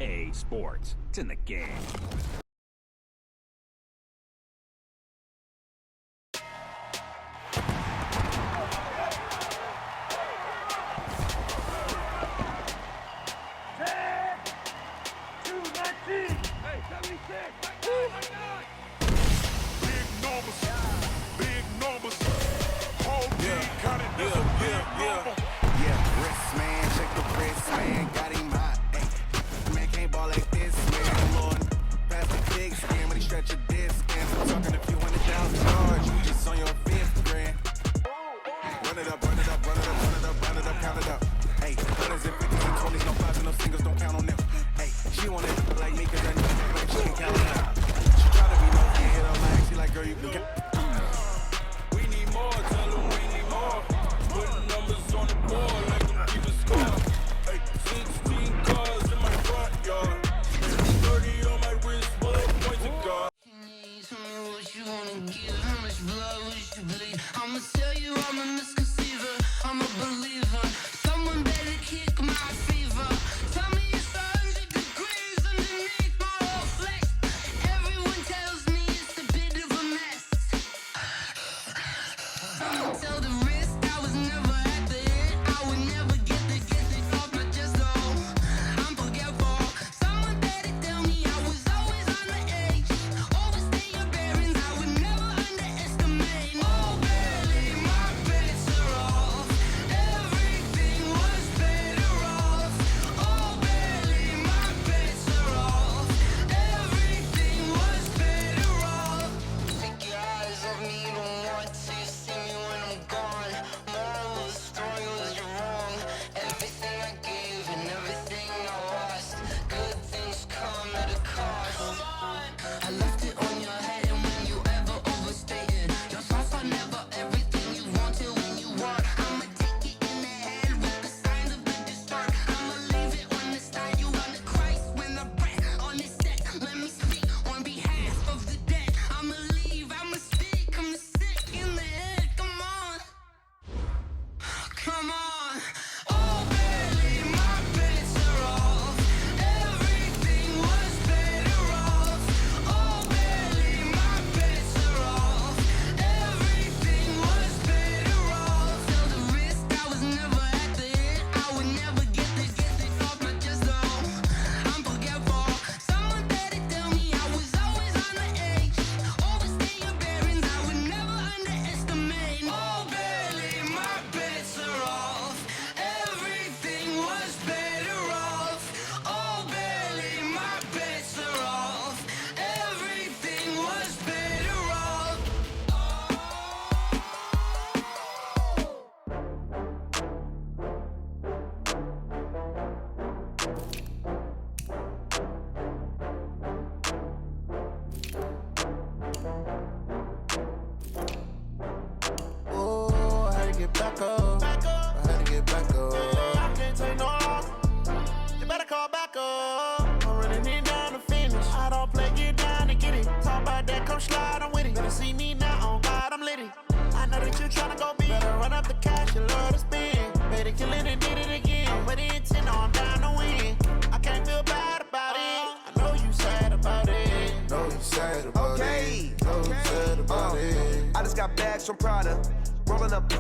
EA Sports. It's in the game. From Prada, rolling up.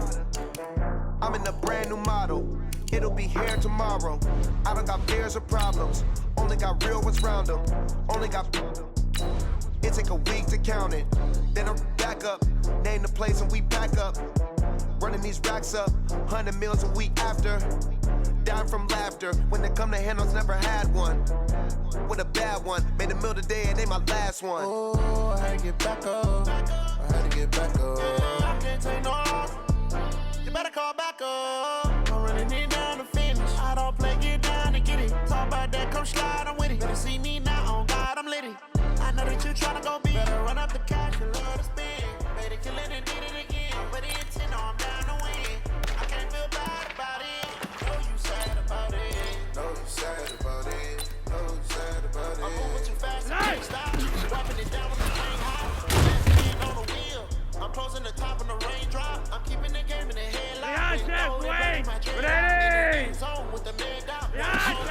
I'm in a brand new model. It'll be here tomorrow. I don't got fears or problems. Only got real ones round them. Only got. It take a week to count it. Then I'm back up. Name the place and we back up. Running these racks up. 100 meals a week after. Dying from laughter. When they come to handles, never had one. With a bad one. Made a meal today and they my last one. Oh, I had to get back up. I had to get back up. I can't take no loss. You better call back up. I'm running it down to finish. I don't play, get down and get it. Talk about that, come slide, I'm with it. Better see me now, on God, I'm litty. I know that you tryna go big. Better run up the cash, you love to spend. Made it, kill it, and did it again. But the intent, no, I'm down to win. I can't feel bad about it. Know you sad about it. Know you sad about it. Know you sad about it. I'm moving too fast, I can't stop. Dropping it down with the rain hot. Passing it on the wheel. I'm closing the top on the raindrop. I'm keeping the game in the headlock. Ready! Zone with the man down. Yeah, I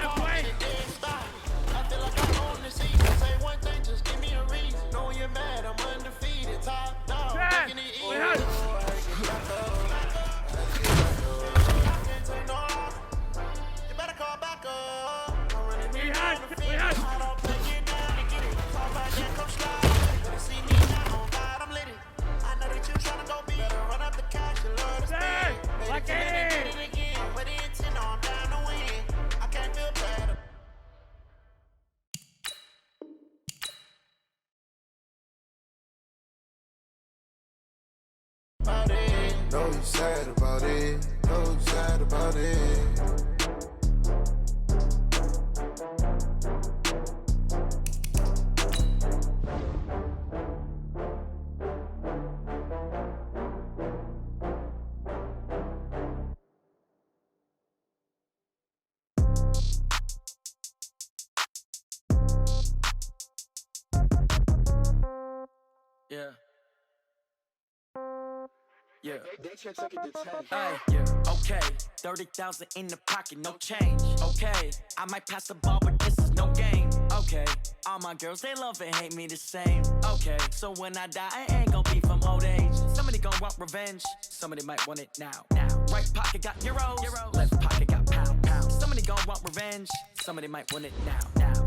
know you sad about it. Know you sad about it. Yeah. Yeah. Hey, yeah. Okay. 30,000 in the pocket, no change. Okay. I might pass the ball, but this is no game. Okay. All my girls, they love and hate me the same. Okay. So when I die, I ain't gon' be from old age. Somebody gon' want revenge. Somebody might want it now. Right pocket got euros. Left pocket got pound. Somebody gon' want revenge. Somebody might want it now.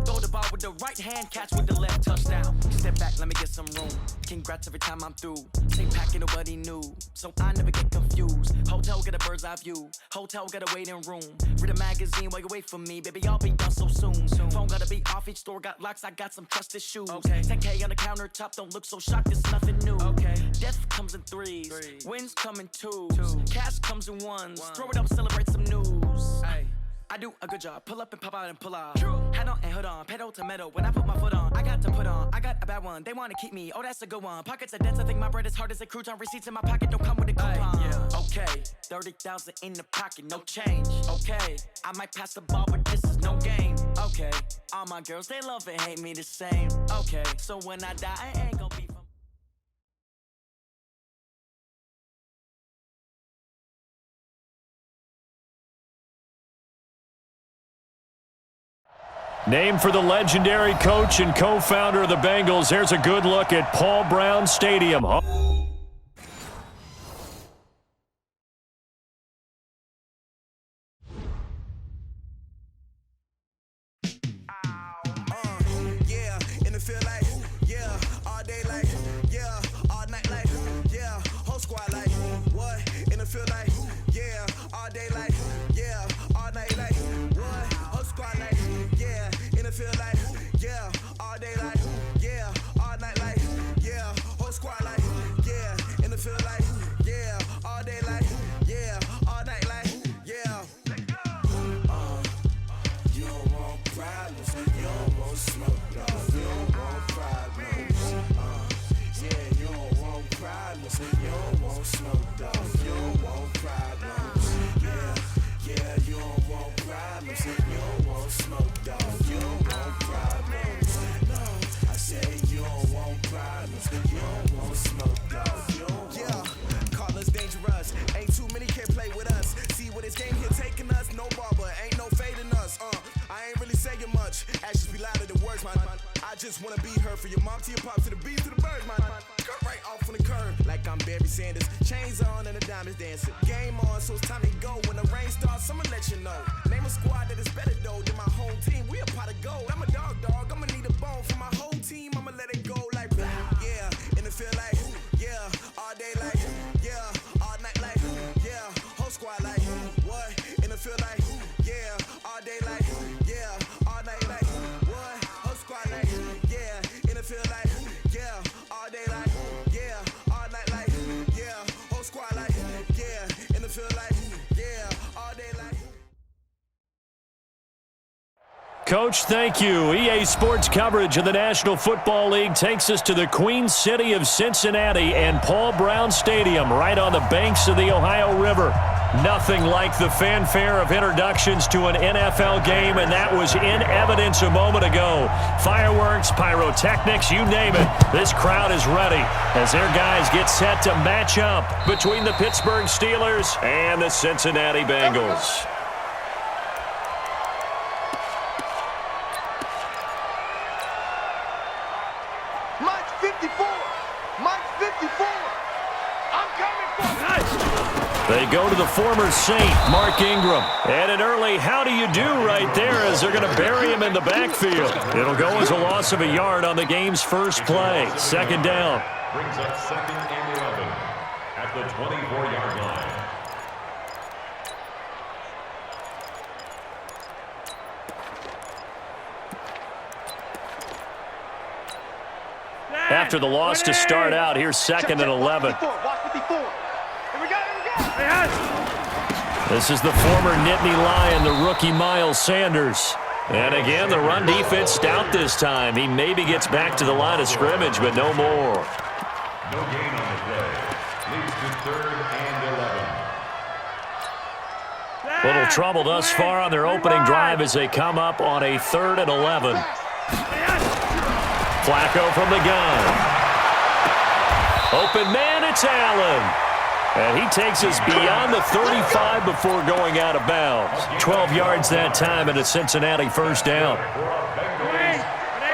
Throw the ball with the right hand, catch with the left, touchdown. Step back, let me get some room. Congrats every time I'm through. Same packet, nobody knew, so I never get confused. Hotel got a bird's eye view. Hotel got a waiting room. Read a magazine while you wait for me, baby. I'll be done so soon. Phone gotta be off. Each store got locks. I got some trusted shoes. Okay. 10K on the countertop. Don't look so shocked. It's nothing new. Okay. Death comes in threes. Wins come in twos. Cash comes in ones. Throw it up, celebrate some news. Ay. I do a good job. Pull up and pop out and pull out. Head on and hood on. Pedal to metal. When I put my foot on, I got to put on. I got a bad one. They want to keep me. Oh, that's a good one. Pockets are dense. I think my bread is hard as a crouton. Receipts in my pocket don't come with a coupon. Yeah. Okay. 30,000 in the pocket. No change. Okay. I might pass the ball, but this is no game. Okay. All my girls, they love and hate me the same. Okay. So when I die, I ain't gonna be from... Named for the legendary coach and co-founder of the Bengals, here's a good look at Paul Brown Stadium. Yeah, in the field like, yeah, all day like, yeah, all night like, yeah, whole squad like, what? In the field like, yeah, all day like, yeah, all night like, what? Whole squad like, yeah, in the field like, yeah, all day like, yeah, all night like, yeah, whole squad like, yeah, in the field like, yeah, all day like, yeah, all night like, yeah. You don't want problems, you don't want smoke, dog. You don't want problems. Yeah, you don't want problems, you don't want smoke, dog. You don't want problems. Yeah, you don't want problems, you don't want smoke, dog. You don't want problems. No, I said you don't want problems, you don't want smoke, dog. You don't Yeah, call us dangerous. Ain't too many can play with us. See where this game here taking us. No barber, ain't no fading us. I ain't really saying much. Actions be louder than words, man. I just wanna be heard from your mom to your pop to the beat to the birds, man. Cut right off on the curb, like I'm Barry Sanders. Chains on and the diamonds dancing. Game on, so it's time to go. When the rain starts, I'ma let you know. Name a squad that is better though than my home team. We a pot of gold. I'm a dog. I'ma need a bone for my whole team. I'ma let it go like blah. Yeah, in the field like, yeah, all day like, yeah, all night like, yeah, whole squad like, what? In the field like, yeah, all day like, yeah, all night like, what? Whole squad like, yeah, in the field like, yeah, all day like, yeah, all night like, yeah, whole squad like, yeah, in the field like, yeah, all day like. Coach, thank you. EA Sports coverage of the National Football League takes us to the Queen City of Cincinnati and Paul Brown Stadium right on the banks of the Ohio River. Nothing like the fanfare of introductions to an NFL game, and that was in evidence a moment ago. Fireworks, pyrotechnics, you name it. This crowd is ready as their guys get set to match up between the Pittsburgh Steelers and the Cincinnati Bengals. Mike 54! Mike 54! I'm coming for They go to the former Saint, Mark Ingram. And an early how do you do right there as they're going to bury him in the backfield. It'll go as a loss of a yard on the game's first play. Second down. Brings up 2nd and 11 at the 24-yard line. After the loss to start out, here's 2nd and 11. Watch 54. Here we go. This is the former Nittany Lion, the rookie Miles Sanders. And again, the run defense stout this time. He maybe gets back to the line of scrimmage, but no more. No gain on the play. Leads to 3rd and 11. Little trouble thus far on their opening drive as they come up on a 3rd and 11. Flacco from the gun. Open man, it's Allen. And he takes us beyond the 35 before going out of bounds. 12 yards that time and a Cincinnati first down.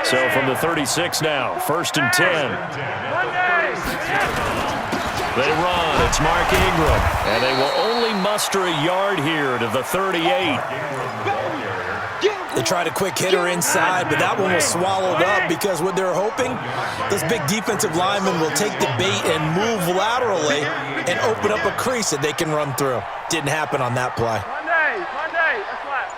So from the 36 now, 1st and 10. They run. It's Mark Ingram. And they will only muster a yard here to the 38. They tried a quick hitter inside, but that one was swallowed up because what they're hoping, those big defensive linemen will take the bait and move laterally and open up a crease that they can run through. Didn't happen on that play. Monday, that's right.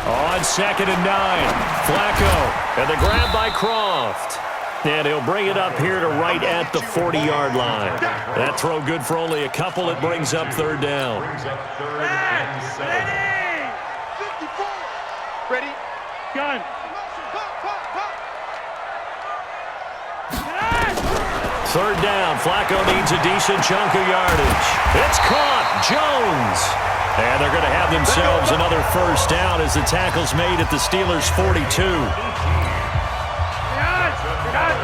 On 2nd and 9, Flacco, and the grab by Croft. And he'll bring it up here to right at the 40-yard line. That throw good for only a couple. It brings up 3rd down. Ready? Gun. 3rd down. Flacco needs a decent chunk of yardage. It's caught. Jones. And they're going to have themselves another first down as the tackle's made at the Steelers' 42.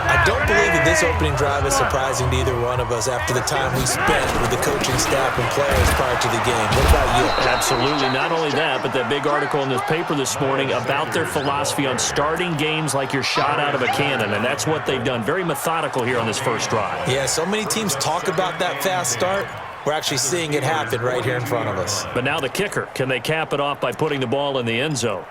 I don't believe that this opening drive is surprising to either one of us after the time we spent with the coaching staff and players prior to the game. What about you? Absolutely. Not only that, but that big article in the paper this morning about their philosophy on starting games like you're shot out of a cannon, and that's what they've done. Very methodical here on this first drive. Yeah, so many teams talk about that fast start. We're actually seeing it happen right here in front of us. But now the kicker. Can they cap it off by putting the ball in the end zone?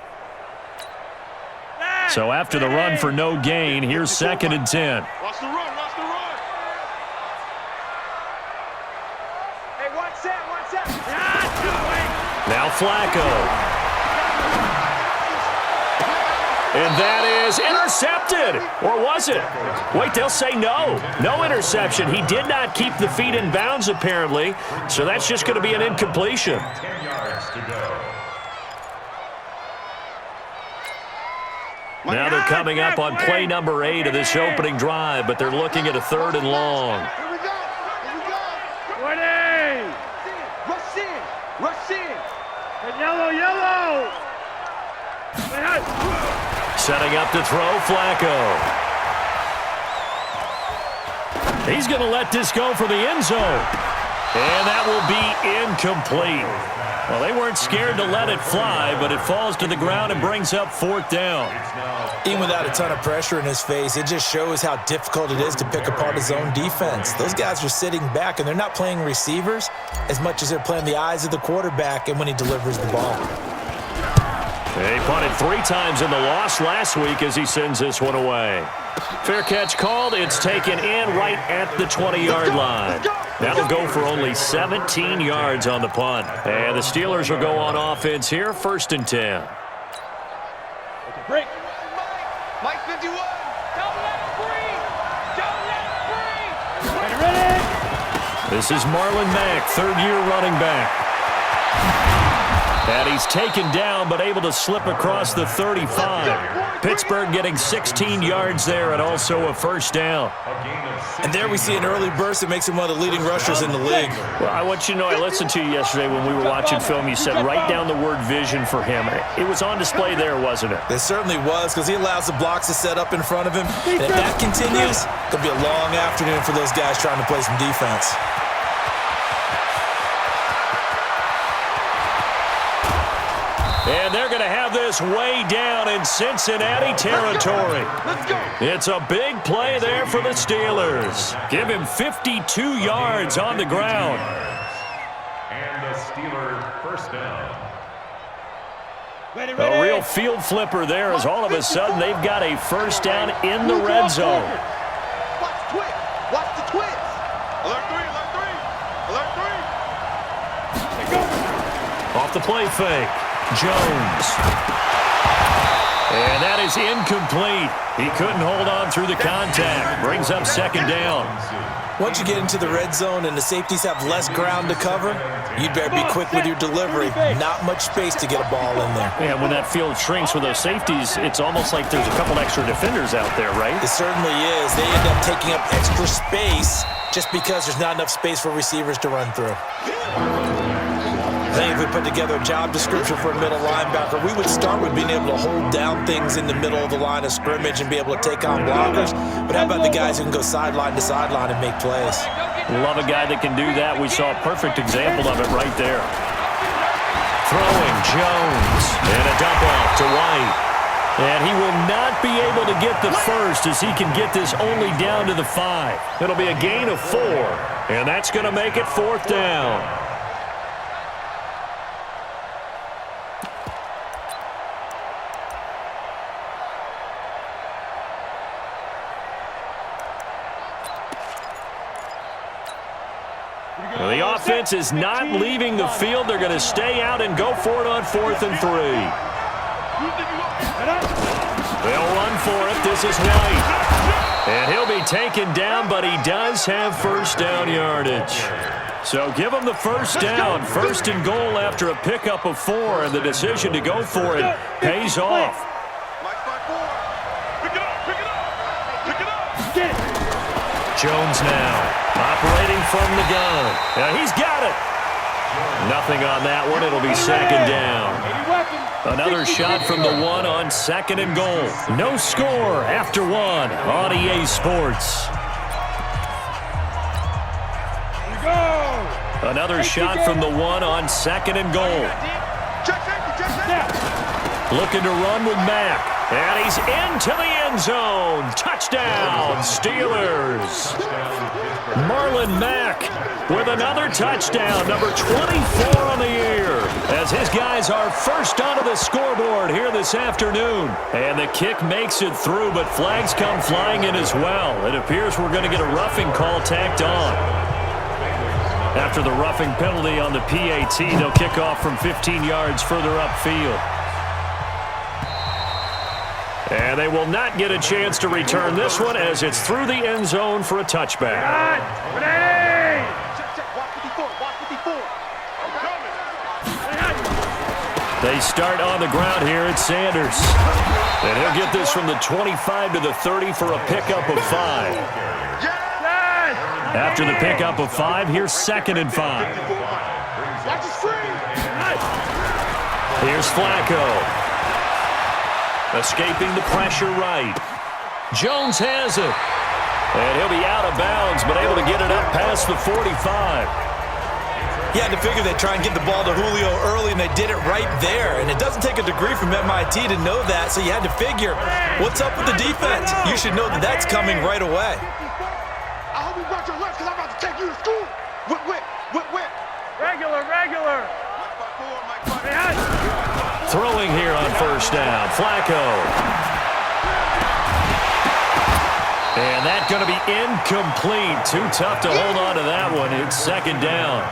So after the run for no gain, here's 2nd and 10. Watch the run, watch the run. Hey, watch that. Now Flacco. And that is intercepted. Or was it? Wait, they'll say no. No interception. He did not keep the feet in bounds, apparently. So that's just going to be an incompletion. 10 yards to go. Now they're coming up on play number 8 of this opening drive, but they're looking at a 3rd and long. Here we go. 20. Rush in. And yellow. Setting up to throw, Flacco. He's going to let this go for the end zone. And that will be incomplete. Well, they weren't scared to let it fly, but it falls to the ground and brings up 4th down. Even without a ton of pressure in his face, it just shows how difficult it is to pick apart his own defense. Those guys are sitting back, and they're not playing receivers as much as they're playing the eyes of the quarterback and when he delivers the ball. He punted 3 times in the loss last week as he sends this one away. Fair catch called. It's taken in right at the 20-yard line. That'll go for only 17 yards on the punt. And the Steelers will go on offense here, 1st and 10. Break. Mike 51. Don't let it breathe. Ready. This is Marlon Mack, 3rd-year running back. And he's taken down but able to slip across the 35. Pittsburgh getting 16 yards there and also a first down. And there we see an early burst that makes him one of the leading rushers in the league. Well, I want you to know, I listened to you yesterday when we were watching film. You said write down the word vision for him. It was on display there, wasn't it? It certainly was, because he allows the blocks to set up in front of him. And if that continues, it'll be a long afternoon for those guys trying to play some defense. And they're going to have this way down in Cincinnati territory. It's a big play there for the Steelers. Give him 52 yards on the ground. And the Steelers first down. A real field flipper there as all of a sudden they've got a first down in the red zone. Watch the twist. Watch the twist. Alert 3. Off the play fake. Jones. And that is incomplete. He couldn't hold on through the contact. Brings up second down. Once you get into the red zone and the safeties have less ground to cover, you'd better be quick with your delivery. Not much space to get a ball in there. And when that field shrinks with those safeties, it's almost like there's a couple extra defenders out there, right? It certainly is. They end up taking up extra space just because there's not enough space for receivers to run through. I think if we put together a job description for a middle linebacker, we would start with being able to hold down things in the middle of the line of scrimmage and be able to take on blockers. But how about the guys who can go sideline to sideline and make plays? Love a guy that can do that. We saw a perfect example of it right there. Throwing Jones. And a dump off to White. And he will not be able to get the first as he can get this only down to the 5. It'll be a gain of 4. And that's going to make it 4th down. The offense is not leaving the field. They're going to stay out and go for it on 4th and 3. They'll run for it. This is White. And he'll be taken down, but he does have first down yardage. So give him the first down. 1st and goal after a pickup of 4, and the decision to go for it pays off. Jones now. Operating from the gun. Now he's got it. Nothing on that one. It'll be 2nd down. Another shot from the 1 on 2nd and goal. No score after 1 on EA Sports. Another shot from the 1 on 2nd and goal. Looking to run with Mack. And he's into the end zone. Touchdown, Steelers. Marlon Mack with another touchdown, number 24 on the year, as his guys are first onto the scoreboard here this afternoon. And the kick makes it through, but flags come flying in as well. It appears we're going to get a roughing call tacked on. After the roughing penalty on the PAT, they'll kick off from 15 yards further upfield. And they will not get a chance to return this one as it's through the end zone for a touchback. They start on the ground here at Sanders. And he'll get this from the 25 to the 30 for a pickup of 5. After the pickup of 5, here's 2nd and 5. Here's Flacco. Escaping the pressure right. Jones has it. And he'll be out of bounds, but able to get it up past the 45. You had to figure they'd try and get the ball to Julio early, and they did it right there. And it doesn't take a degree from MIT to know that, so you had to figure, what's up with the defense? You should know that that's coming right away. I hope you brought your lunch because I'm about to take you to school. Whip. Regular. Throwing here on first down, Flacco. And that's going to be incomplete. Too tough to hold on to that one. It's 2nd down.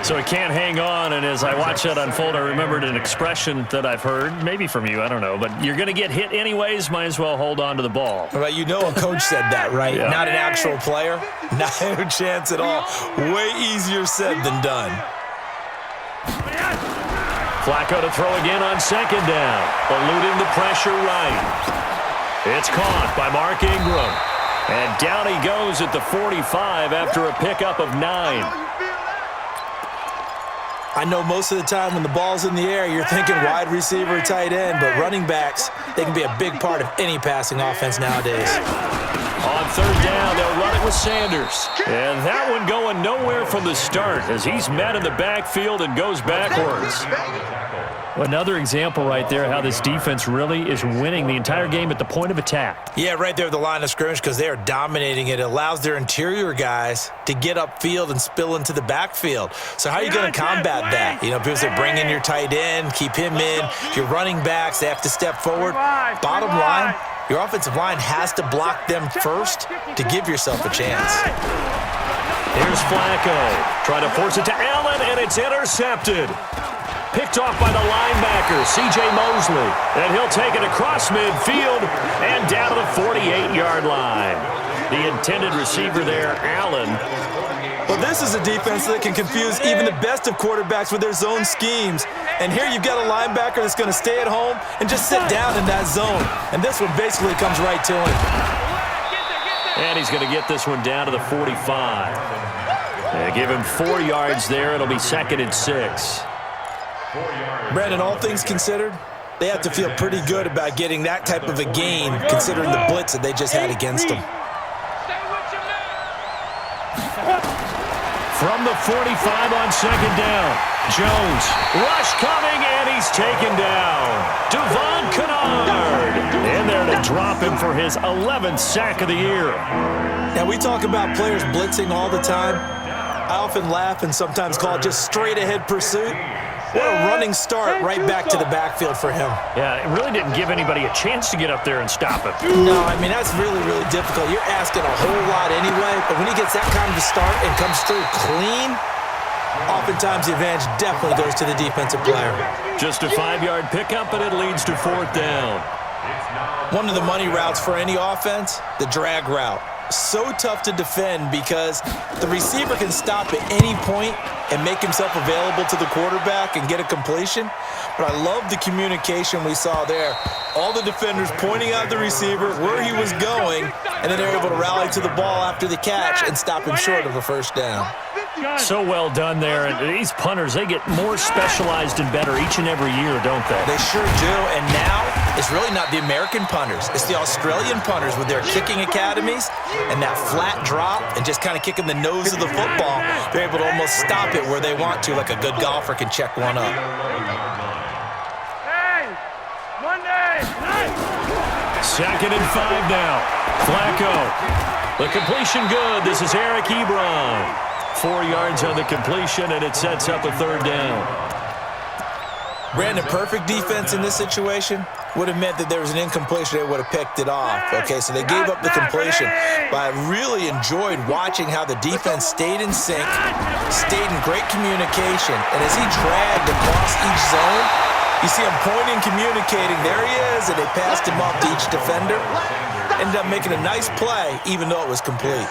So he can't hang on, and as I watch that unfold, I remembered an expression that I've heard, maybe from you, I don't know, but you're going to get hit anyways, might as well hold on to the ball. Right, you know a coach said that, right? Yeah. Not an actual player. Not a chance at all. Way easier said than done. Flacco to throw again on 2nd down, eluding the pressure right. It's caught by Mark Ingram. And down he goes at the 45 after a pickup of 9. I know most of the time when the ball's in the air, you're thinking wide receiver, tight end, but running backs, they can be a big part of any passing offense nowadays. On 3rd down, they'll run it with Sanders. And that one going nowhere from the start as he's met in the backfield and goes backwards. Another example right there how this defense really is winning the entire game at the point of attack. Yeah, right there at the line of scrimmage because they are dominating it. It allows their interior guys to get upfield and spill into the backfield. So how are you going to combat that? You know, people say bring in your tight end, keep him in. Your running backs, they have to step forward. Bottom line, your offensive line has to block them first to give yourself a chance. Here's Flacco. Trying to force it to Allen, and it's intercepted. picked off by the linebacker, C.J. Mosley. And he'll take it across midfield and down to the 48-yard line. The intended receiver there, Allen. Well, this is a defense that can confuse even the best of quarterbacks with their zone schemes. And here you've got a linebacker that's going to stay at home and just sit down in that zone. And this one basically comes right to him. And he's going to get this one down to the 45. Give him 4 yards there. It'll be 2nd and 6. Brandon, all things considered, they have to feel pretty good about getting that type of a gain considering the blitz that they just had against them. From the 45 on 2nd down. Jones, rush coming, and he's taken down. Devon Kennard in there to drop him for his 11th sack of the year. Now, we talk about players blitzing all the time. I often laugh and sometimes call it just straight-ahead pursuit. What a running start right back to the backfield for him. Yeah, it really didn't give anybody a chance to get up there and stop him. No, I mean, that's really, really difficult. You're asking a whole lot anyway, but when he gets that kind of a start and comes through clean, oftentimes the advantage definitely goes to the defensive player. Just a 5-yard pickup, and it leads to 4th down. One of the money routes for any offense, the drag route. So tough to defend because the receiver can stop at any point and make himself available to the quarterback and get a completion. But I love the communication we saw there. All the defenders pointing out the receiver, where he was going, and then they're able to rally to the ball after the catch and stop him short of a 1st down. So well done there. And these punters, they get more specialized and better each and every year, don't they? They sure do. And now it's really not the American punters. It's the Australian punters with their kicking academies and that flat drop and just kind of kicking the nose of the football. They're able to almost stop it where they want to, like a good golfer can check one up. Monday! 2nd and 5 now. Flacco. The completion good. This is Eric Ebron. 4 yards on the completion, and it sets up a 3rd down. Brandon, perfect defense in this situation would have meant that there was an incompletion. They would have picked it off. Okay, so they gave up the completion. But I really enjoyed watching how the defense stayed in sync, stayed in great communication. And as he dragged across each zone, you see him pointing, communicating. There he is, and they passed him off to each defender. Ended up making a nice play, even though it was complete.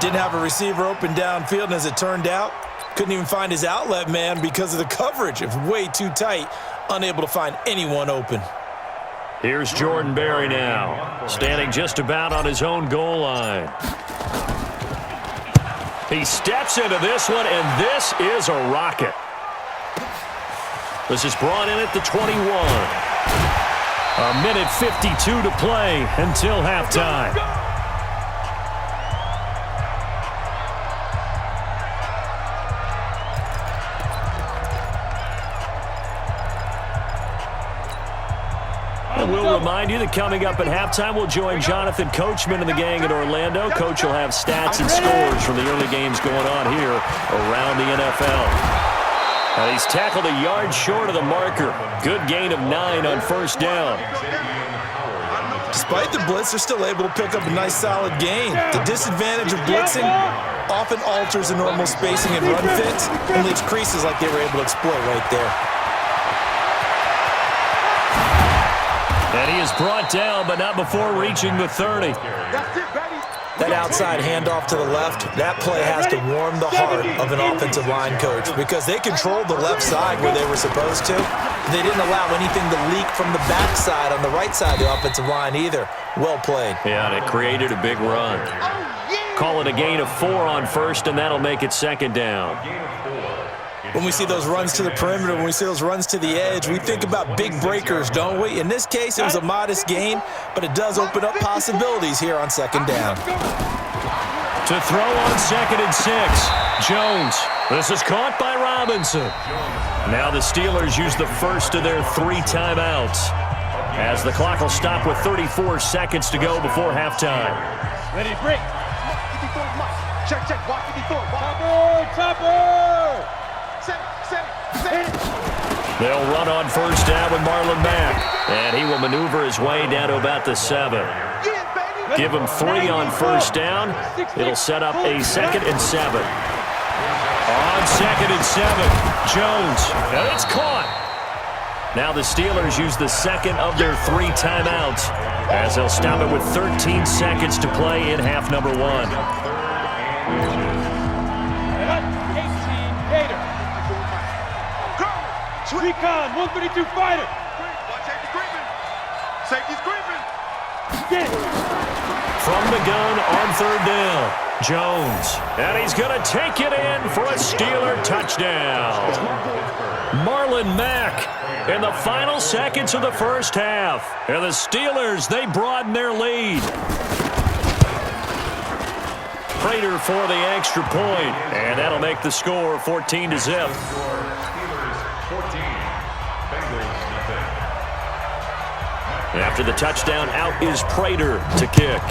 Didn't have a receiver open downfield, and as it turned out, couldn't even find his outlet man because of the coverage. It was way too tight, unable to find anyone open. Here's Jordan Berry now, standing just about on his own goal line. He steps into this one, and this is a rocket. This is brought in at the 21. A minute 52 to play until halftime. And we'll remind you that coming up at halftime, we'll join Jonathan Coachman and the gang in Orlando. Coach will have stats and scores from the early games going on here around the NFL. And he's tackled a yard short of the marker. Good gain of 9 on 1st down. Despite the blitz, they're still able to pick up a nice solid gain. The disadvantage of blitzing often alters the normal spacing and run fits and leaves creases like they were able to exploit right there. And he is brought down, but not before reaching the 30. That outside handoff to the left, that play has to warm the heart of an offensive line coach because they controlled the left side where they were supposed to. They didn't allow anything to leak from the backside on the right side of the offensive line either. Well played. Yeah, and it created a big run. Call it a gain of 4 on 1st, and that'll make it 2nd down. When we see those runs to the perimeter, when we see those runs to the edge, we think about big breakers, don't we? In this case, it was a modest gain, but it does open up possibilities here on 2nd down. To throw on 2nd and 6, Jones. This is caught by Robinson. Now the Steelers use the first of their 3 timeouts as the clock will stop with 34 seconds to go before halftime. Ready, break. Check, walk 54. Chopper! They'll run on 1st down with Marlon Mack, and he will maneuver his way down to about the 7. Give him 3 on 1st down. It'll set up a 2nd and 7. On 2nd and 7, Jones, and it's caught. Now the Steelers use the second of their 3 timeouts as they'll stop it with 13 seconds to play in half number 1. Recon, 132 fighter. Safety's creeping. From the gun on 3rd down, Jones. And he's going to take it in for a Steeler touchdown. Marlon Mack in the final seconds of the first half. And the Steelers, they broaden their lead. Prater for the extra point, and that'll make the score 14-0. After the touchdown, out is Prater to kick.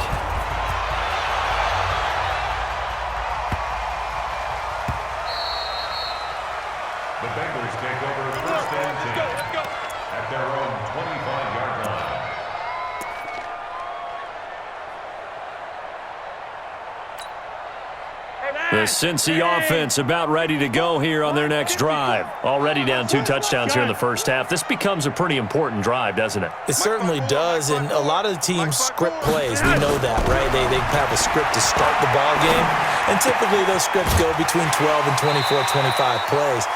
The Bengals take over 1st and 10 at their own 25-yard line. The Cincy offense about ready to go here on their next drive. Already down 2 touchdowns here in the first half. This becomes a pretty important drive, doesn't it? It certainly does, and a lot of the teams script plays. We know that, right? They have a script to start the ball game, and typically those scripts go between 12 and 24, 25 plays.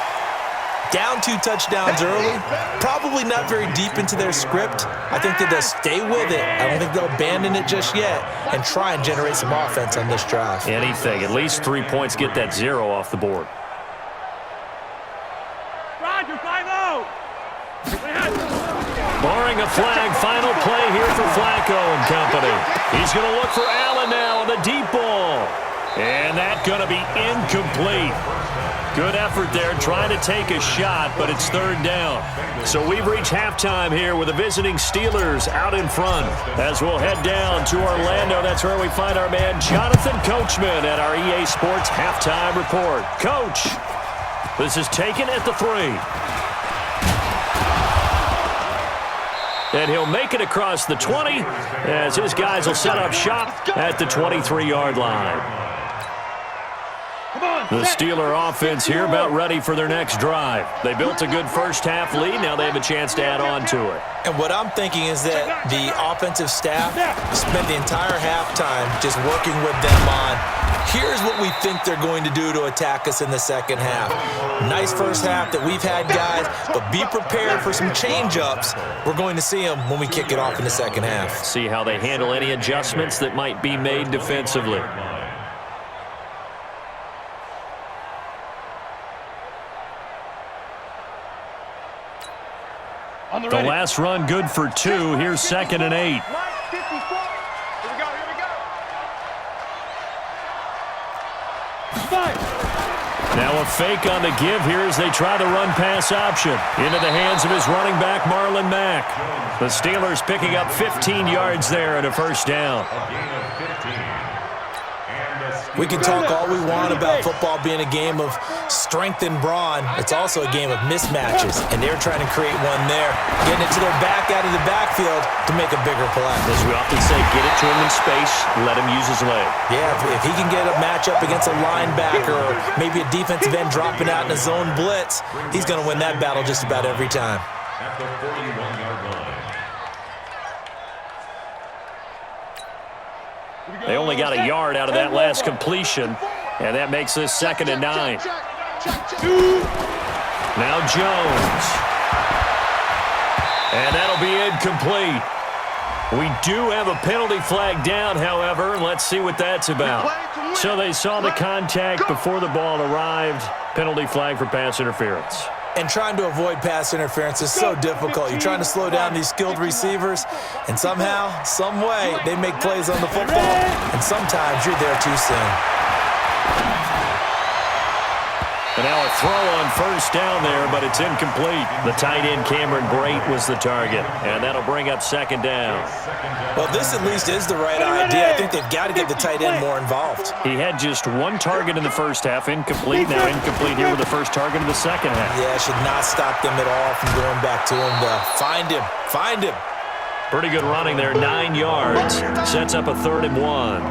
Down 2 touchdowns early, probably not very deep into their script. I think that they'll stay with it. I don't think they'll abandon it just yet and try and generate some offense on this drive. Anything. At least 3 points, get that 0 off the board. Roger, 5-0. Barring a flag, final play here for Flacco and company. He's going to look for Allen now on the deep ball. And that's going to be incomplete. Good effort there trying to take a shot, but it's 3rd down. So we've reached halftime here with the visiting Steelers out in front. As we'll head down to Orlando, that's where we find our man Jonathan Coachman at our EA Sports Halftime Report. Coach, this is taken at the 3. And he'll make it across the 20 as his guys will set up shop at the 23-yard line. The Steeler offense here about ready for their next drive. They built a good first half lead. Now they have a chance to add on to it. And what I'm thinking is that the offensive staff spent the entire halftime just working with them on, here's what we think they're going to do to attack us in the second half. Nice first half that we've had, guys, but be prepared for some change-ups. We're going to see them when we kick it off in the second half. See how they handle any adjustments that might be made defensively. The last run good for 2. Here's 2nd and 8. Now a fake on the give here as they try the run-pass option. Into the hands of his running back, Marlon Mack. The Steelers picking up 15 yards there and a first down. We can talk all we want about football being a game of strength and brawn. It's also a game of mismatches, and they're trying to create one there, getting it to their back out of the backfield to make a bigger play. As we often say, get it to him in space, let him use his leg. Yeah, if he can get a matchup against a linebacker or maybe a defensive end dropping out in a zone blitz, he's going to win that battle just about every time. At the 41-yard line. They only got a yard out of that last completion, and that makes this 2nd and 9. Now Jones. And that'll be incomplete. We do have a penalty flag down, however, and let's see what that's about. So they saw the contact before the ball arrived. Penalty flag for pass interference. And trying to avoid pass interference is so difficult. You're trying to slow down these skilled receivers, and somehow, some way, they make plays on the football, and sometimes you're there too soon. And now a throw on first down there, but it's incomplete. The tight end, Cameron Brate, was the target, and that'll bring up 2nd down. Well, this at least is the right idea. I think they've got to get the tight end more involved. He had just 1 target in the first half, incomplete. Now incomplete here with the first target of the second half. Yeah, it should not stop them at all from going back to him to find him. Find him. Pretty good running there, 9 yards. Sets up a 3rd and 1.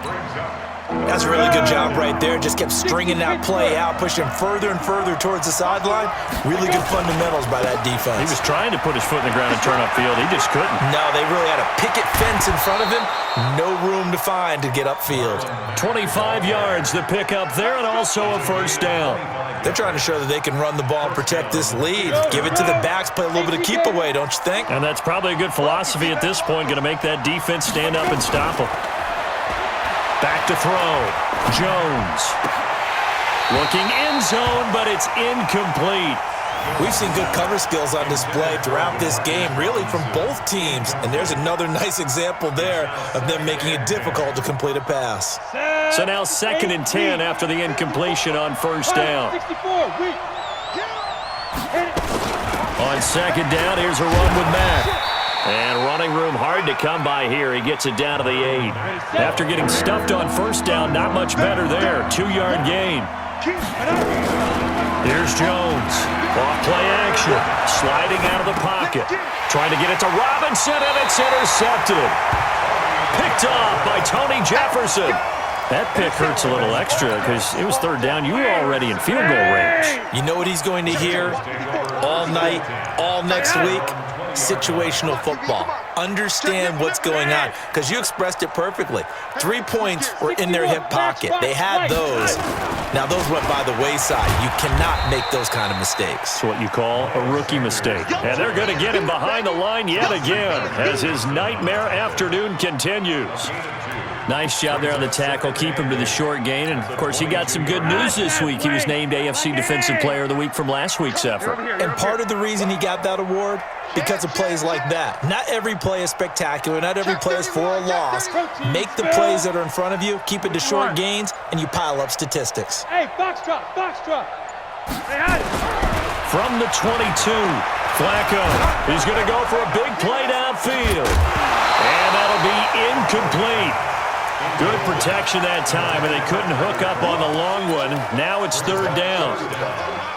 Brings up That's a really good job right there. Just kept stringing that play out, pushing further and further towards the sideline. Really good fundamentals by that defense. He was trying to put his foot in the ground and turn upfield. He just couldn't. No, they really had a picket fence in front of him. No room to find to get upfield. 25 yards to pick up there, and also a first down. They're trying to show that they can run the ball and protect this lead. Give it to the backs, play a little bit of keep away, don't you think? And that's probably a good philosophy at this point, going to make that defense stand up and stop them. Back to throw. Jones. Looking end zone, but it's incomplete. We've seen good cover skills on display throughout this game, really from both teams. And there's another nice example there of them making it difficult to complete a pass. So now 2nd and 10 after the incompletion on first down. On second down, here's a run with Mack. And running room hard to come by here. He gets it down to the 8. After getting stuffed on first down, not much better there. 2-yard gain. Here's Jones. Off-play action. Sliding out of the pocket. Trying to get it to Robinson, and it's intercepted. Picked off by Tony Jefferson. That pick hurts a little extra because it was 3rd down. You were already in field goal range. You know what he's going to hear all night, all next week? Situational football. Understand what's going on, because you expressed it perfectly. 3 points were in their hip pocket. They had those. Now, those went by the wayside. You cannot make those kind of mistakes. It's what you call a rookie mistake. And they're going to get him behind the line yet again as his nightmare afternoon continues. Nice job there on the tackle. Keep him to the short gain. And, of course, he got some good news this week. He was named AFC Defensive Player of the Week from last week's effort. And part of the reason he got that award, because of plays like that. Not every play is spectacular. Not every play is for a loss. Make the plays that are in front of you, keep it to short gains, and you pile up statistics. Hey, box drop, box drop. From the 22, Flacco. He's going to go for a big play downfield. And that'll be incomplete. Good protection that time, and they couldn't hook up on the long one. Now it's 3rd down.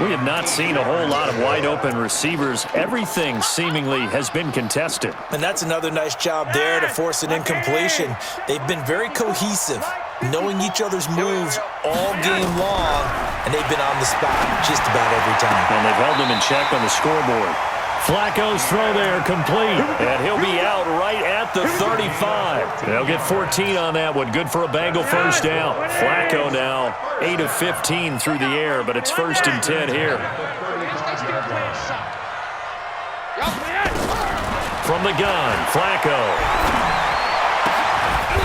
We have not seen a whole lot of wide-open receivers. Everything seemingly has been contested. And that's another nice job there to force an incompletion. They've been very cohesive, knowing each other's moves all game long, and they've been on the spot just about every time. And they've held them in check on the scoreboard. Flacco's throw there complete, and he'll be out right at the 35. They'll get 14 on that one. Good for a Bengal first down. Flacco now 8 of 15 through the air, but it's 1st and 10 here. From the gun, Flacco.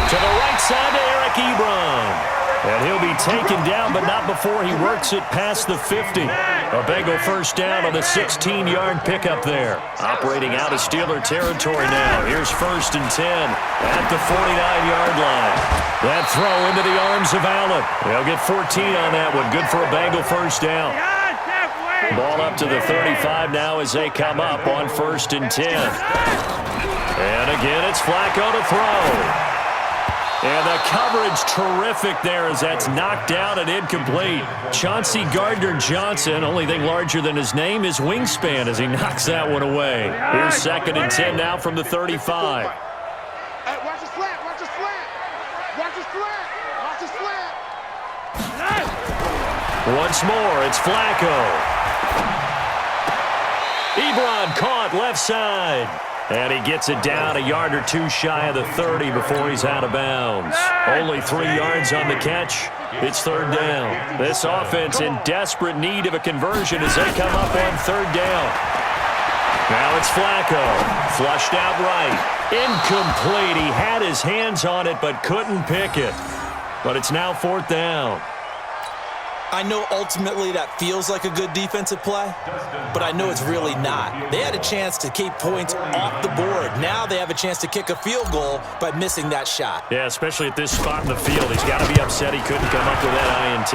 To the right side to Eric Ebron. And he'll be taken down, but not before he works it past the 50. A Bengal first down on the 16-yard pickup there. Operating out of Steeler territory now. Here's 1st and 10 at the 49-yard line. That throw into the arms of Allen. They'll get 14 on that one. Good for a Bengal first down. Ball up to the 35 now as they come up on 1st and 10. And again, it's Flacco to throw. And the coverage terrific there as that's knocked down and incomplete. Chauncey Gardner-Johnson, only thing larger than his name is wingspan as he knocks that one away. Here's 2nd and 10 now from the 35. Hey, watch the slant, watch the slant. Watch the slant, watch the slant. Once more, it's Flacco. Ebron caught left side. And he gets it down a yard or two shy of the 30 before he's out of bounds. Only 3 yards on the catch. It's 3rd down. This offense in desperate need of a conversion as they come up on 3rd down. Now it's Flacco. Flushed out right. Incomplete. He had his hands on it but couldn't pick it. But it's now 4th down. I know ultimately that feels like a good defensive play, but I know it's really not. They had a chance to keep points off the board. Now they have a chance to kick a field goal by missing that shot. Yeah, especially at this spot in the field. He's got to be upset he couldn't come up with that INT.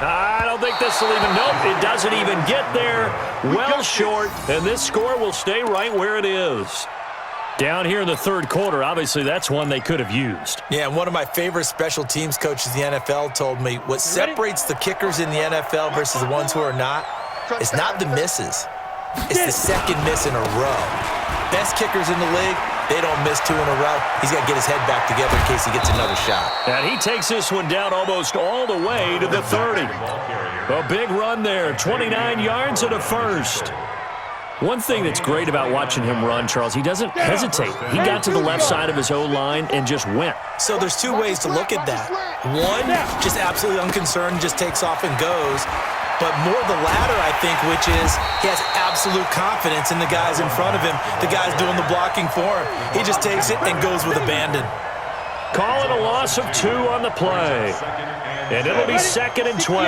I don't think this will even, nope, it doesn't even get there. Well short, and this score will stay right where it is. Down here in the 3rd quarter, obviously that's one they could have used. Yeah, and one of my favorite special teams coaches in the NFL told me what separates the kickers in the NFL versus the ones who are not is not the misses. It's the 2nd miss in a row. Best kickers in the league, they don't miss 2 in a row. He's got to get his head back together in case he gets another shot. And he takes this one down almost all the way to the 30. A big run there, 29 yards and a first. One thing that's great about watching him run, Charles, he doesn't hesitate. He got to the left side of his O-line and just went. So there's 2 ways to look at that. One, just absolutely unconcerned, just takes off and goes. But more the latter, I think, which is he has absolute confidence in the guys in front of him, the guys doing the blocking for him. He just takes it and goes with abandon. Call it a loss of 2 on the play. And it'll be 2nd and 12.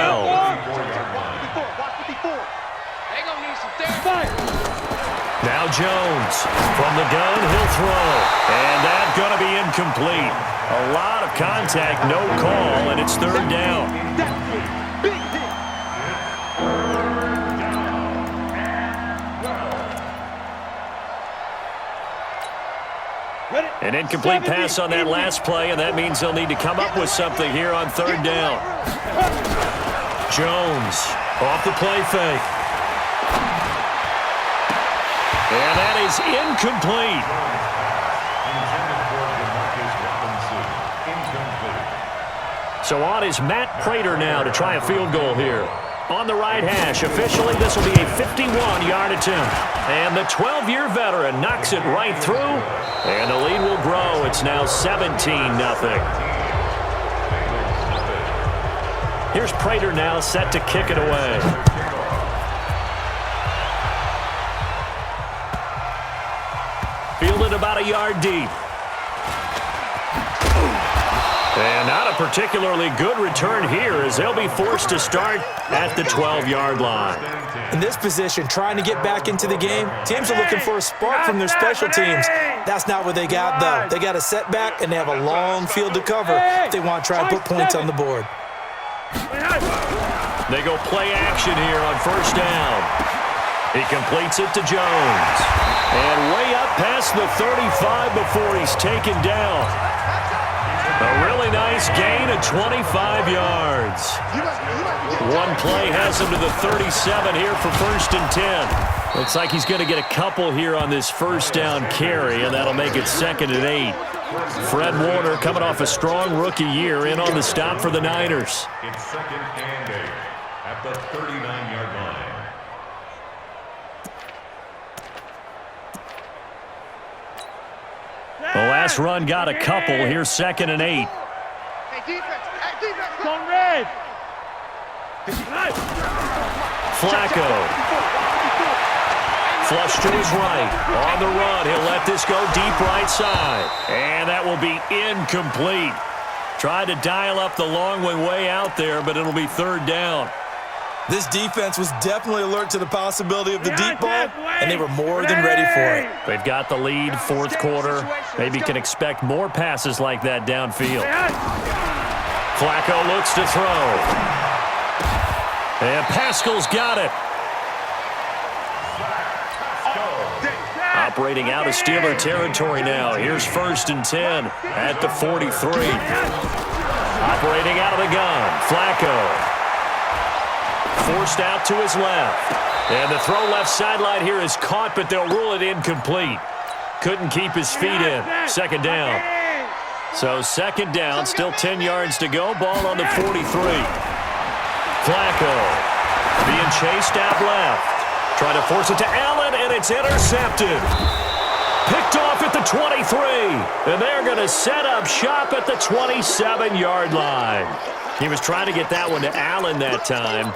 Now Jones from the gun, he'll throw. And that's going to be incomplete. A lot of contact, no call, and it's 3rd down. An incomplete pass on that last play, and that means they'll need to come up with something here on 3rd down. Jones off the play fake. And that is incomplete. So on is Matt Prater now to try a field goal here. On the right hash, officially this will be a 51-yard attempt. And the 12-year veteran knocks it right through, and the lead will grow. It's now 17-0. Here's Prater now set to kick it away. Fielded about a yard deep. And not a particularly good return here as they'll be forced to start at the 12-yard line. In this position, trying to get back into the game, teams are looking for a spark from their special teams. That's not what they got, though. They got a setback, and they have a long field to cover if they want to try and put points on the board. They go play action here on 1st down. He completes it to Jones. And way up past the 35 before he's taken down. A really nice gain of 25 yards. One play has him to the 37 here for 1st and 10. Looks like he's going to get a couple here on this 1st down carry, and that'll make it 2nd and 8. Fred Warner coming off a strong rookie year in on the stop for the Niners. It's 2nd and 8 at the 39-yard line. The last run got a couple. Here's 2nd and 8. Hey, defense. Hey, defense. It's on red. Flacco. Flush to his right. On the run. He'll let this go deep right side. And that will be incomplete. Tried to dial up the long one way out there, but it'll be 3rd down. This defense was definitely alert to the possibility of the deep ball, and they were more than ready for it. They've got the lead, 4th quarter. Maybe can expect more passes like that downfield. Flacco looks to throw. And Pascal's got it. Operating out of Steeler territory now. Here's 1st and 10 at the 43. Operating out of the gun. Flacco. Forced out to his left. And the throw left sideline here is caught, but they'll rule it incomplete. Couldn't keep his feet in. 2nd down. So 2nd down, still 10 yards to go. Ball on the 43. Flacco being chased out left. Trying to force it to Allen, and it's intercepted. Picked off at the 23. And they're going to set up shop at the 27-yard line. He was trying to get that one to Allen that time.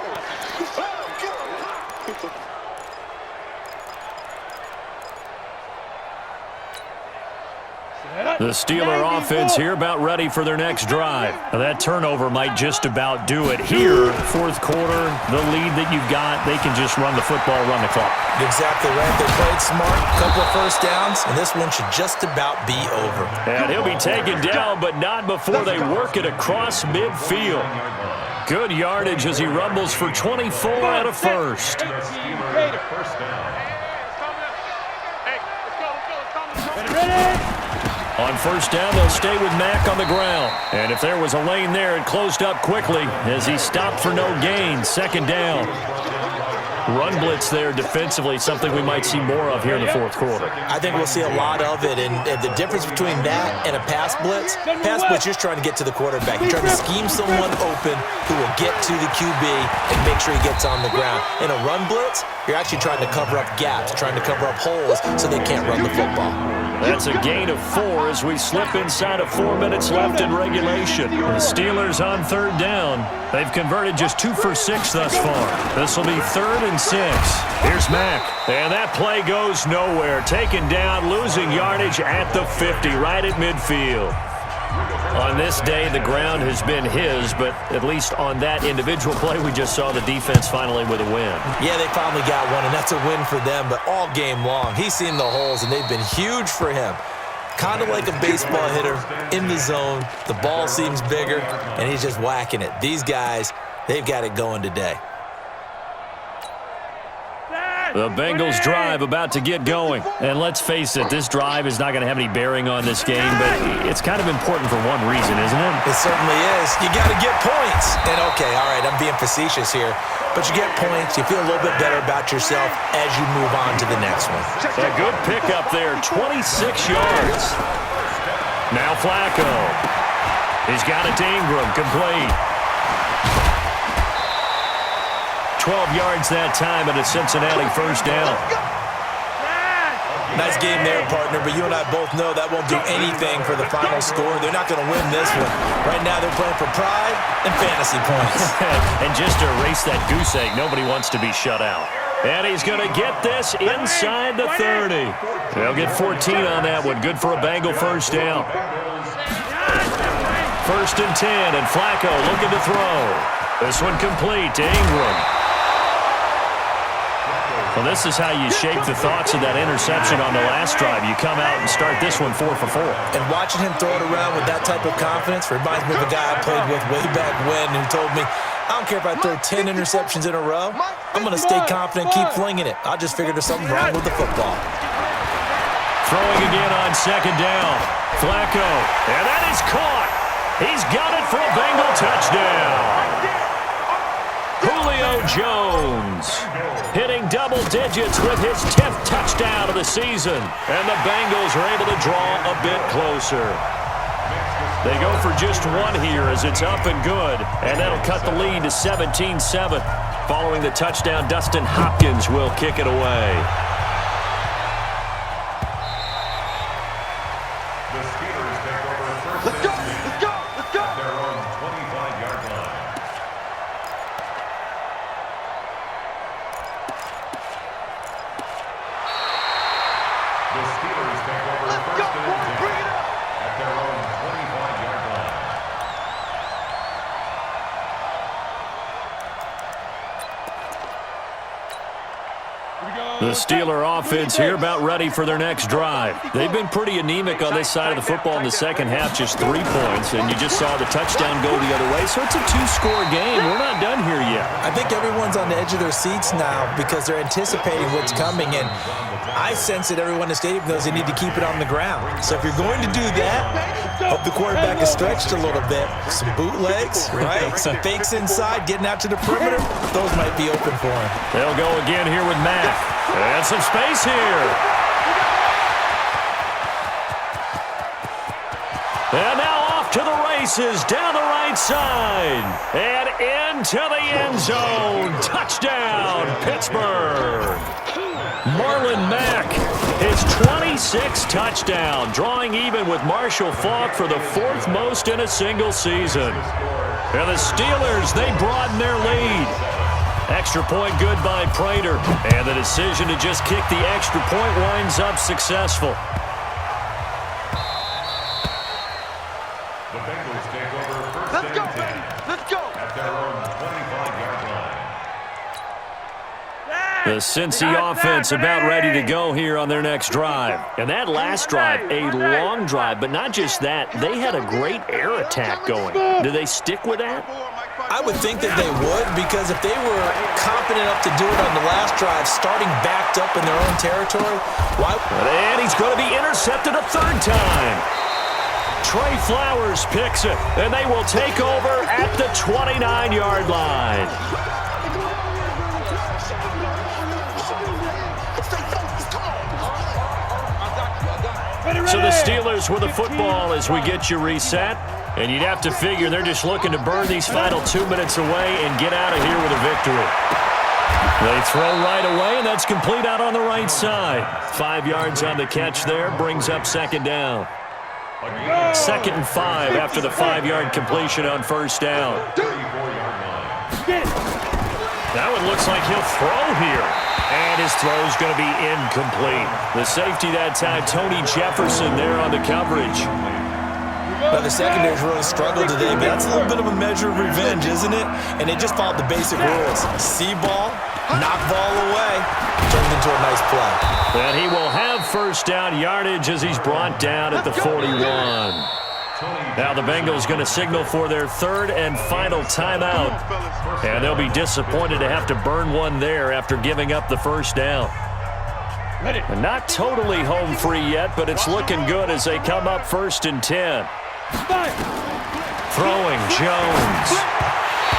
The Steeler offense here about ready for their next drive. Now that turnover might just about do it here. 4th quarter, the lead that you've got, they can just run the football, run the clock. Exactly right. They played smart, couple of 1st downs, and this one should just about be over. And he'll be taken down, but not before they work it across midfield. Good yardage as he rumbles for 24 out of 1st. On 1st down, they'll stay with Mack on the ground. And if there was a lane there, it closed up quickly as he stopped for no gain. 2nd down. Run blitz there defensively, something we might see more of here in the fourth quarter. I think we'll see a lot of it, and the difference between that and a pass blitz, you're trying to get to the quarterback. You're trying to scheme someone open who will get to the QB and make sure he gets on the ground. In a run blitz, you're actually trying to cover up gaps, trying to cover up holes so they can't run the football. That's a gain of 4 as we slip inside of 4 minutes left in regulation. The Steelers on third down. They've converted just 2 for 6 thus far. This will be 3rd and 6. Here's Mack. And that play goes nowhere. Taken down, losing yardage at the 50, right at midfield. On this day, the ground has been his, but at least on that individual play, we just saw the defense finally with a win. Yeah, they finally got one, and that's a win for them, but all game long, he's seen the holes, and they've been huge for him. Kind of like a baseball hitter in the zone. The ball seems bigger, and he's just whacking it. These guys, they've got it going today. The Bengals drive about to get going. And let's face it, this drive is not going to have any bearing on this game, but it's kind of important for one reason, isn't it? It certainly is. You got to get points. And okay, all right, I'm being facetious here, but you get points, you feel a little bit better about yourself as you move on to the next one. A good pickup there, 26 yards. Now Flacco. He's got it to Ingram, complete. 12 yards that time and a Cincinnati first down. Nice game there, partner, but you and I both know that won't do anything for the final score. They're not going to win this one. Right now they're playing for pride and fantasy points. And just to erase that goose egg, nobody wants to be shut out. And he's going to get this inside the 30. They'll get 14 on that one. Good for a Bengal first down. 1st and 10, and Flacco looking to throw. This one complete to Ingram. Well, this is how you shape the thoughts of that interception on the last drive. You come out and start this one 4 for 4. And watching him throw it around with that type of confidence reminds me of a guy I played with way back when who told me, I don't care if I throw 10 interceptions in a row. I'm going to stay confident, keep flinging it. I just figured there's something wrong with the football. Throwing again on 2nd down. Flacco. And that is caught. He's got it for a Bengal touchdown. Julio Jones hitting double digits with his 10th touchdown of the season. And the Bengals are able to draw a bit closer. They go for just 1 here as it's up and good. And that'll cut the lead to 17-7. Following the touchdown, Dustin Hopkins will kick it away. The Steelers take over first and 10 at their own 25-yard line. The Steelers take over first and 10 at their own 25-yard line. The Steeler offense here about ready for their next drive. They've been pretty anemic on this side of the football in the second half, just 3 points, and you just saw the touchdown go the other way, so it's a 2-score game. We're not done here yet. I think everyone's on the edge of their seats now because they're anticipating what's coming, and I sense that everyone in the stadium knows they need to keep it on the ground. So if you're going to do that, hope the quarterback is stretched a little bit. Some bootlegs, right? Some fakes inside, getting out to the perimeter. Those might be open for him. They'll go again here with Mack. And some space here. And now off to the races, down the right side. And into the end zone. Touchdown, Pittsburgh. Marlon Mack, his 26th touchdown, drawing even with Marshall Faulk for the 4th most in a single season. And the Steelers, they broaden their lead. Extra point good by Prater. And the decision to just kick the extra point winds up successful. The Bengals take over first and 10 at their own 25-yard line. The Cincy offense about ready to go here on their next drive. And that last drive, a long drive, but not just that. They had a great air attack going. Do they stick with that? I would think that they would, because if they were confident enough to do it on the last drive, starting backed up in their own territory, why? And he's going to be intercepted a 3rd time. Trey Flowers picks it, and they will take over at the 29-yard line. So the Steelers with the football as we get you reset. And you'd have to figure they're just looking to burn these final 2 minutes away and get out of here with a victory. They throw right away, and that's complete out on the right side. 5 yards on the catch there, brings up second down. 2nd and 5 after the 5-yard completion on first down. That one looks like he'll throw here. And his throw's going to be incomplete. The safety that time, Tony Jefferson there on the coverage. Well, the secondary's really struggled today, but that's a little bit of a measure of revenge, isn't it? And they just followed the basic rules. See ball, knock ball away, turned into a nice play. And he will have first down yardage as he's brought down at the 41. Now the Bengals going to signal for their 3rd and final timeout. And they'll be disappointed to have to burn one there after giving up the first down. And not totally home free yet, but it's looking good as they come up 1st and 10. Throwing Jones.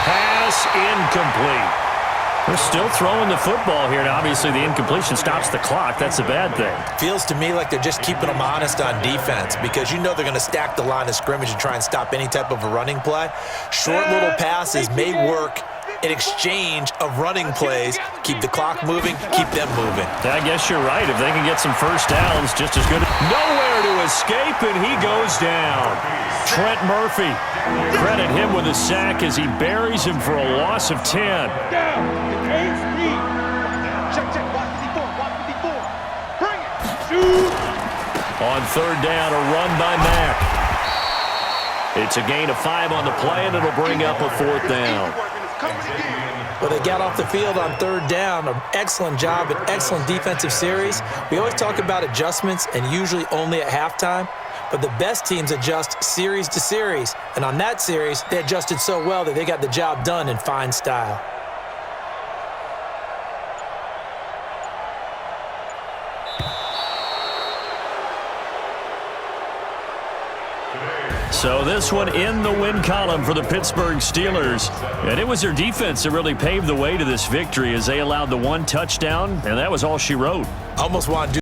Pass incomplete. They're still throwing the football here, and obviously the incompletion stops the clock. That's a bad thing. Feels to me like they're just keeping them honest on defense because you know they're going to stack the line of scrimmage and try and stop any type of a running play. Short little passes may work in exchange of running plays. Keep the clock moving, keep them moving. I guess you're right. If they can get some first downs, just as good. Nowhere to escape, and he goes down. Trent Murphy. Credit him with a sack as he buries him for a loss of 10. On 3rd down, a run by Mack. It's a gain of 5 on the play, and it'll bring up a 4th down. Well, they got off the field on 3rd down. An excellent job, an excellent defensive series. We always talk about adjustments and usually only at halftime, but the best teams adjust series to series. And on that series, they adjusted so well that they got the job done in fine style. So this one in the win column for the Pittsburgh Steelers. And it was their defense that really paved the way to this victory as they allowed the 1 touchdown, and that was all she wrote. Almost want to do